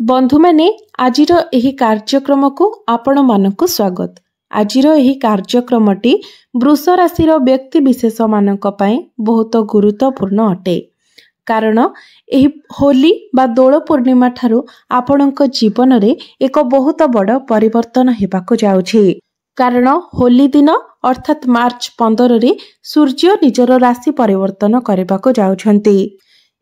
बंधु माने आजिर एही कार्यक्रम को आपण मानकु स्वागत। आजिर एही कार्यक्रमटी वृष राशि व्यक्ति विशेष मानक पई बहुत गुरुत्वपूर्ण अटे। कारण एही होली बा दोल पूर्णिमा ठारू आपणक जीवन रे एक बहुत बड़ परिवर्तन हेबाकु जाउछि। कारण होली दिन अर्थात मार्च 15 रे सूर्य निजर राशि परिवर्तन करबाकु जाउछंती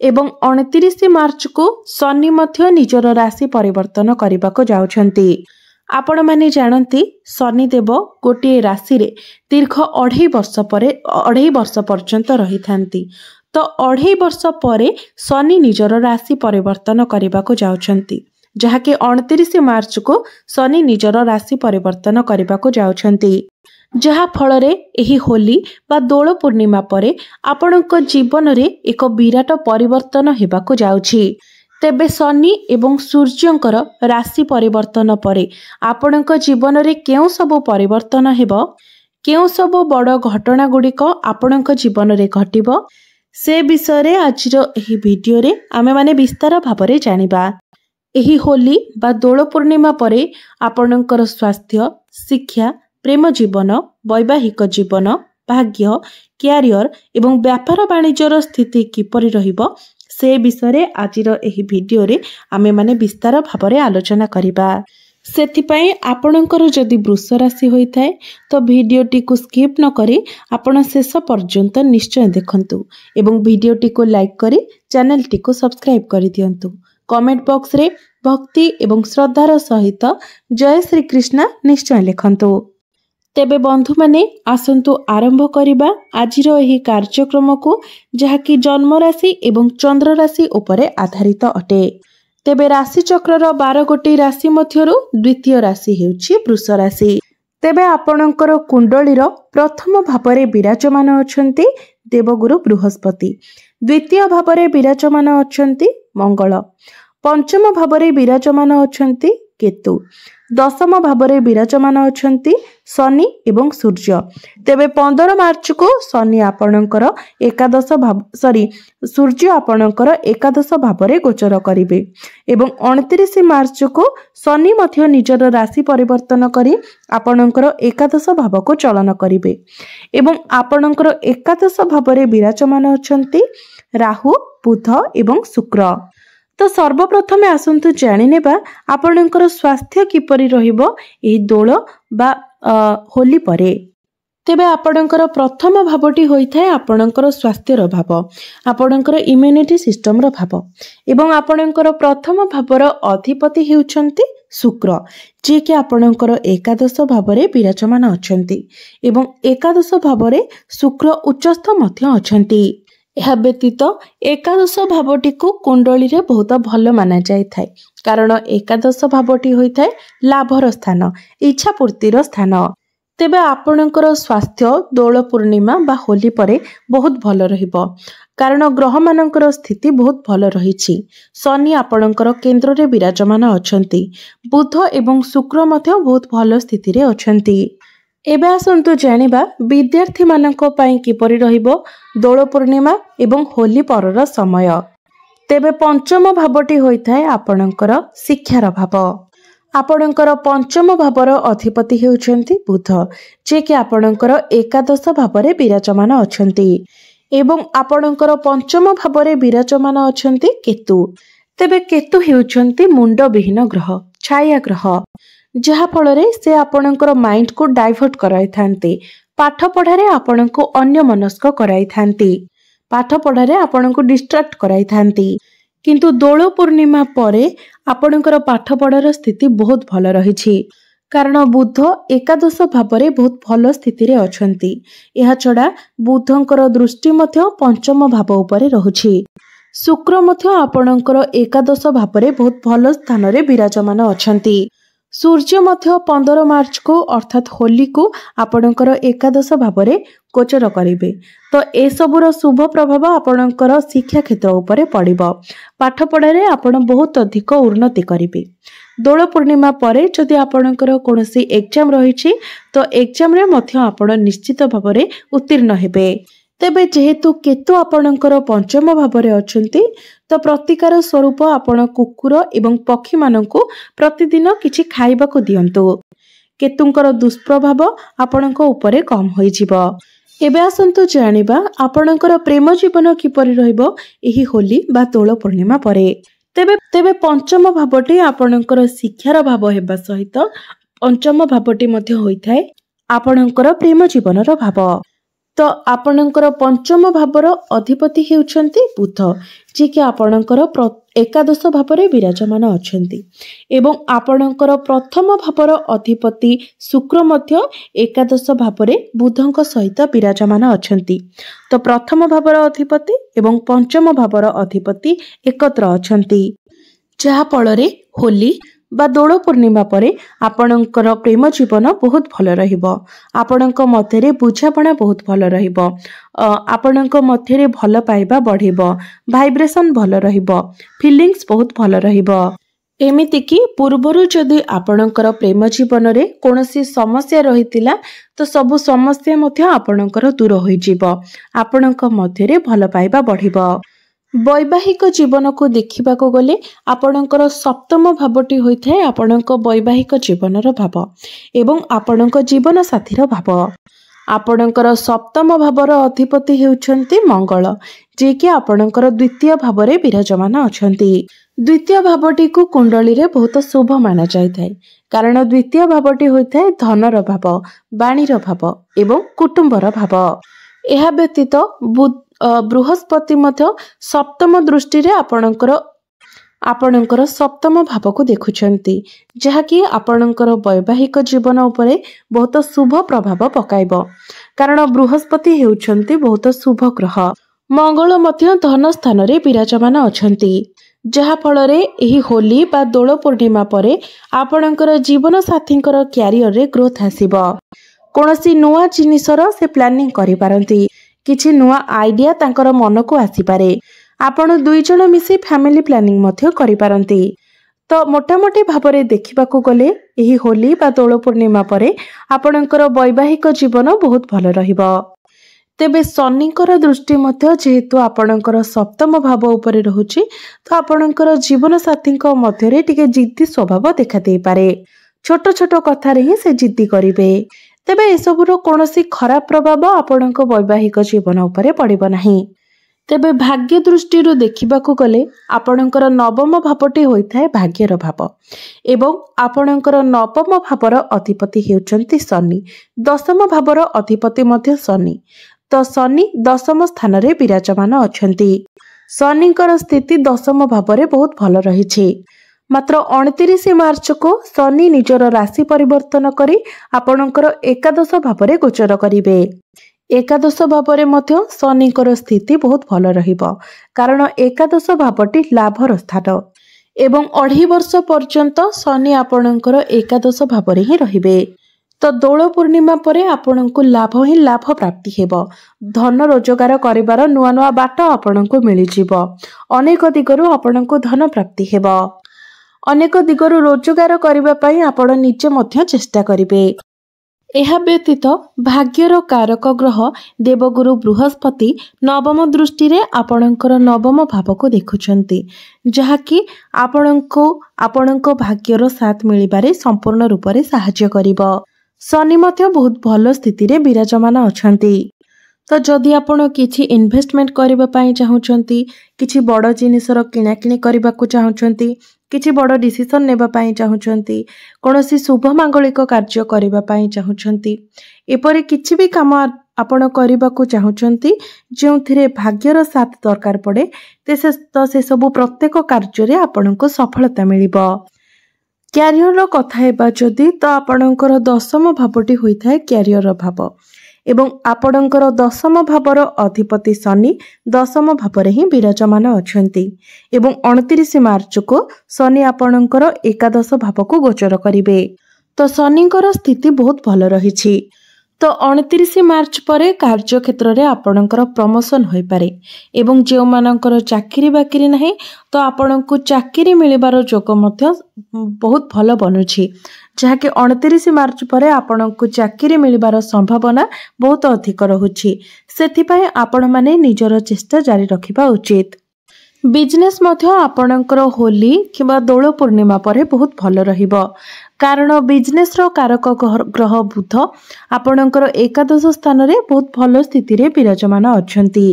एवं 29 मार्च को शनि मध्य निजर राशि परिवर्तन करबाकु जाउछंती। आपण माने जानती शनि देव गोटे राशि रे दीर्घ 2.5 वर्ष परे 2.5 वर्ष पर्यंत रही थांती। तो 2.5 वर्ष परे शनि निजर राशि परिवर्तन करबाकु जाउछंती, जहाँकि 29 मार्च को शनि निजर राशि परिवर्तन करबाकु जाउछंती। जहा फलरे एही होली बा दोल पूर्णिमा परे आपणक जीवन रे एक विराट परिवर्तन हेबाकु जाउछि। तेबे शनि एवं सूर्यंकर राशि परिवर्तन परे आपणक जीवन रे केउ सब परिवर्तन हेबो, केउ सब बड़ घटना गुड़िक आपणक जीवन रे घटिबो, से विषय रे आजिर एही वीडियो रे आमे माने विस्तार भाबरे जानिबा। एही होली बा दोल पूर्णिमा परे आपणकर स्वास्थ्य, शिक्षा, प्रेम जीवन, वैवाहिक जीवन, भाग्य, क्यारियर एवं व्यापार वाणिज्यर स्थिति किपरि रहिबो से विषय रे आजिर एही वीडियो रे आमे माने विस्तार भाबरे आलोचना करिबा। सेथिपई आपणकर जदि वृष राशि होई थाए तो वीडियोटी को स्किप न करी आपण शेष पर्यंत निश्चय देखंतु एवं वीडियोटी को लाइक करी चैनलटी को सब्सक्राइब करि दियंतु। कमेंट बॉक्स रे भक्ति एवं श्रद्धार सहित जय श्री कृष्ण निश्चय लिखंतु। तेबे बंधु माने आसंतु आरंभ करिबा आजिर एही कार्यक्रम को, जहाँकि जन्म राशि एवं चंद्र राशि उपरे आधारित अटे। तेबे राशि चक्रर 12 गोटी राशि मध्यरु द्वितीय राशि हेउछि वृष राशि। तेबे आपणकर कुंडलीर प्रथम भावरे विराजमान अछंती देवगुरु बृहस्पति, द्वितीय भावरे विराजमान अछंती मंगल, पंचम भावरे विराजमान अछंती केतु, दशम भावरे विराजमान अछंती शनि एवं सूर्य। तेबे 15 मार्च को शनि आपणकर सूर्य आपणकर एकादश भावरे गोचर करिवे एवं 29 मार्च को शनि मध्य निजर राशि परिवर्तन करी आपणकर एकादश भाव को चलन करिवे एवं आपणकर एकादश भावरे विराजमान अछंती राहु, बुध एवं शुक्र। तो सर्वप्रथमे आसंतु जानि नेबा आपणकर स्वास्थ्य किपरि रहिबो एही दोल बा होली परे। तेबे आपणकर प्रथम भावटी होइथाय आपणकर स्वास्थ्यर भाव, आपणकर इम्यूनिटी सिस्टम रो भाव एवं आपणकर प्रथम भावर अधिपति हेउछंती शुक्र, जे कि आपणकर एकादश भावरे विराजमान अछंती एवं एकादश भावरे शुक्र उच्चस्थ मध्य अछंती। यह व्यतीत एकादश भावटी को कुंडली रे बहुत भल माना जाय थाए, कारण एकादश भावटी होइथाय लाभर स्थान, इच्छा पूर्तिर स्थान। तेबे आपणकर स्वास्थ्य दोल पूर्णिमा बा होली परे बहुत भल रहिबो, कारण ग्रह मानकर स्थिति बहुत भल रहिछि। शनि आपणकर केंद्र रे विराजमान अछंती, बुध एवं शुक्र मध्य बहुत भल स्थिति रे अछंती। एबे आसंतु जानिबा विद्यार्थी मानक पई किपरि रहिबो दोल पूर्णिमा एवं होली परर समय। तेबे पंचम भावटी होइथाय आपणकर शिक्षार भाव, आपणकर पंचम भावर अधिपति हेउछंती बुध, जे कि आपणकर एकादश भावरे विराजमान अछंती एवं आपणकर पंचम भावरे विराजमान अछंती केतु। तेबे केतु हेउछंती मुंड विहीन ग्रह, छाया ग्रह, जहा फलरे से आपणकर माइंड को डाइवर्ट कराई थांती, पाठ पढ़ारे आपणको अन्य मनस्क कराई थांती, पाठ पढ़ारे आपणको डिस्ट्रैक्ट कराई थांती। किंतु दोल पूर्णिमा परे आपणकर पाठ पढ़ार स्थिति बहुत भल रहिछि, कारण बुध एकादश भावरे बहुत भल स्थिति रे अछंती। एहा छडा बुधंकर दृष्टि मध्य पंचम भाव उपरे रहुछि। शुक्र मध्य आपणकर एकादश भावरे बहुत भल स्थान रे विराजमान अछंती। सूर्य मध्य 15 मार्च को अर्थात होली को आपणकर एकादश भावरे गोचर करिवे। तो ए सबुर शुभ प्रभाव आपणकर शिक्षा क्षेत्र उपरे पड़िबो, पाठ पढ़ारे आपण बहुत अधिक उन्नति करिवे। दोल पूर्णिमा परे जदि आपणकर कोनोसी एग्जाम रहिछि तो एग्जाम रे मध्य आपण निश्चित भावरे उत्तीर्ण हेबे। तेबे जेहेतु केतु आपणकर पंचम भावरे अछंती, तो प्रतिकार स्वरूप आपण कुकुर एवं पक्षी मानकु प्रतिदिन किछि खाइबाकु दियंतु। केतुंकर दुष्प्रभाव आपणक उपरे कम होई जिवो। एबे आसंतु जानिबा आपणकर प्रेम जीवन किपरि रहइबो एही होली बा दोल पूर्णिमा परे। तेबे पंचम भावटी आपणकर शिक्षार भाव हेबा सहित पंचम भावटी मध्ये होइथाय आपणकर प्रेम जीवनर भाव। तो आपणकर पंचम भावर अधिपति हेउछंती बुध, जे कि आपणकर एकादश भावरे विराजमान अछंती एवं आपणकर प्रथम भावर अधिपति शुक्र मध्य एकादश भावरे बुधंक सहित विराजमान अछंती। तो प्रथम भावर अधिपति एवं पंचम भावर अधिपति एकत्र अछंती, जहा फଳରେ होली बा दोल पूर्णिमा परे आपणकर प्रेम जीवन बहुत भल रहिबो। आपणक मध्यरे बुझापणा बहुत भल रहिबो। आपणक मध्यरे भल पाइबा बढ़िबो, भाइब्रेशन भल रहिबो, फीलिंग्स बहुत भल रहिबो। एमिति कि पूर्वरु जदि आपणकर प्रेम जीवन रे कोनोसी समस्या रहितिला तो सब समस्या मध्य आपणकर दूर होई जिवो। आपणक मध्यरे भल पाइबा बढ़िबो। वैवाहिक जीवन को देखा गले आपणकर सप्तम भावटी होइथाय आपणक वैवाहिक जीवनर भाव एवं आपणक जीवन साथीर भाव। आपणकर सप्तम भावर अधिपति हेउछंती मंगल, जे कि आपणकर द्वितीय भावरे विराजमान अछंती। द्वितीय भावटी को कुंडली रे बहुत शुभ माना जायथाय, कारण द्वितीय भावटी होइथाय धनर भाव, वाणीर भाव एवं कुटुंबर भाव। एहा व्यतीत बृहस्पति मध्य सप्तम दृष्टि रे आपणकर सप्तम भाव को देखुछंती, जहाँकि आपणकर वैवाहिक जीवन उपरे बहुत शुभ प्रभाव पकाइबो, कारण बृहस्पति हेउछंती बहुत शुभ ग्रह। मंगल मध्य धन स्थान रे विराजमान अछंती, जहा फଳରେ एही होली बा दोल पूर्णिमा परे आपणकर जीवन साथींकर क्यारियर रे ग्रोथ आसीबो। कोनोसी नुआ जिनिसर से प्लानिंग करि पारंती, किछि नुआ आइडिया तांकर मन को आसी पारे। आपण दुई जण मिसी फैमिली प्लानिंग मध्य करि पारंती। तो मोटामोटी भाबरे देखिबाकू गले एही होली बा दोल पूर्णिमा परे आपणकर वैवाहिक जीवन बहुत भल रहिबो। तेबे शनिकर दृष्टि मध्य जेहेतु आपणकर सप्तम भाव उपरे रहुछि, तो आपणकर जीवन साथींक मध्यरे टिके जिद्दी स्वभाव देखा देई पारे। छोट छोट कथा रे ही से जिद्दी करिवे। तेबे एसबुर कोनोसी खराब प्रभाव आपणक वैवाहिक जीवन उपरे पड़िबो नाही। तेबे भाग्य दृष्टि देखिबाकू गले आपणकर नवम भावटी होइथाय भाग्यर भाव एवं आपणकर नवम भावर अधिपति हेउचंती शनि, दशम भावर अधिपति मध्य शनि। तो शनि दशम स्थान रे विराजमान अछंती। शनिकर स्थिति दशम भावरे बहुत भल रहिछि। मात्र 29 मार्च को शनि निजर राशि परिवर्तन करी आपणकर एकादश भावरे गोचर करिवे। एकादश भावरे मध्य शनिकर स्थिति बहुत भल रहिबो, कारण एकादश भावटी लाभर स्थान एवं 2.5 वर्ष पर्यंत शनि आपणकर एकादश भावरे ही रहिबे। तो दोल पूर्णिमा परे आपणको लाभ ही लाभ प्राप्ति हेबो। धन रोजगार करिवार नुआ नुआ बाट आपणको मिलि जिवो। अनेक दिगरु आपणको धन प्राप्ति हेबो। अनेक दिगरु रोजगार करिबा पई आपण निजे मध्य चेष्टा करिवे। एहा व्यतीत भाग्यर कारक ग्रह देवगुरु बृहस्पति नवम दृष्टि रे आपणकर नवम भाव को देखुछंती, जहाँकि आपणको भाग्यर साथ मिलिबारे संपूर्ण रूप रे सहाय्य करिवो। शनि मध्य बहुत भल स्थिति रे विराजमान अछंती। तो जदि आपण किछि इन्वेस्टमेंट करिबा पई चाहुचंती, किछि बड़ जिनिसर किणाकिणी करिबा को चाहुचंती, किछि बड़ डिसिजन नेबा पई चाहुचंती, कोनोसी शुभ मांगलिक कार्य करिबा पई चाहुचंती, एपरि किछि भी काम आपण करिबा को चाहुचंती जेउथिरे भाग्यर साथ दरकार पड़े, तो से सब प्रत्येक कार्य रे आपणको सफलता मिलिबो। क्यारियर कथा हेबा जदि तो आपणकर दशम भावटी होइथाय क्यारियर भाव एवं आपणकर दशम भावर अधिपति शनि दशम भावरे ही विराजमान अछंती एवं 29 मार्च को शनि आपणकर एकादश भाव को गोचर करिवे। तो शनिकर स्थिति बहुत भल रहिछि। तो 29 मार्च परे कार्य क्षेत्र रे आपणकर प्रमोशन होई पारे एवं जेउ मानकर चाकरी बाकरी नाही तो आपणको चाकरी मिलिबार जोग मध्य बहुत भल बनुछि, जहाँकि 29 मार्च परे आपणको चाकरी मिलिबार संभावना बहुत अधिक रहुछि। सेथिपाई आपण माने निजर चेष्टा जारी रखिबा उचित। बिजनेस मध्य आपणकर होली किंबा दोल पूर्णिमा परे बहुत भल रहिबो कारण बिजनेस रो कारक ग्रह बुध आपणकर एकादश स्थान रे बहुत भल स्थिति रे विराजमान अछंती।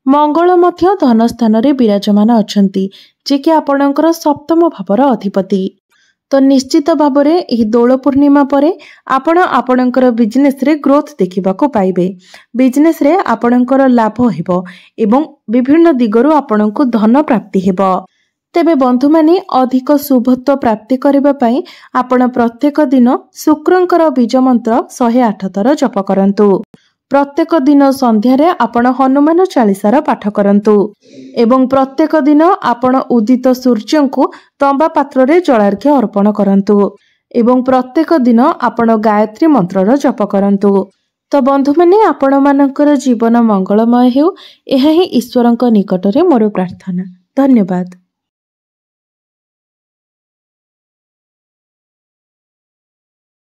मंगल मध्य धन स्थान रे विराजमान अछंती जे कि आपणकर सप्तम भावर अधिपति। तो निश्चित भाव में यह दोल पूर्णिमा परे आपण आपणकर बिजनेस रे ग्रोथ देखिबा को पाइबे। बिजनेस रे आपणकर लाभ हेबो एवं विभिन्न दिगरु आपणको धन प्राप्ति हेबो। तेबे बंधु माने अधिक शुभत्व प्राप्ति करिबा पई आपण प्रत्येक दिन शुक्रंकर बीज मंत्र 108 थर जप करंतु। प्रत्येक दिन संध्यारे आपण हनुमान चालीसार पाठ करंतु एवं प्रत्येक दिन आपण उदित सूर्य को तंबा पात्र रे जलार्घ्य अर्पण करंतु एवं प्रत्येक दिन आपण गायत्री मंत्रर जप करंतु। तो बंधु माने आपण मानकर जीवन मंगलमय हेउ एहा ही ईश्वरंक निकटरे मोर प्रार्थना। धन्यवाद।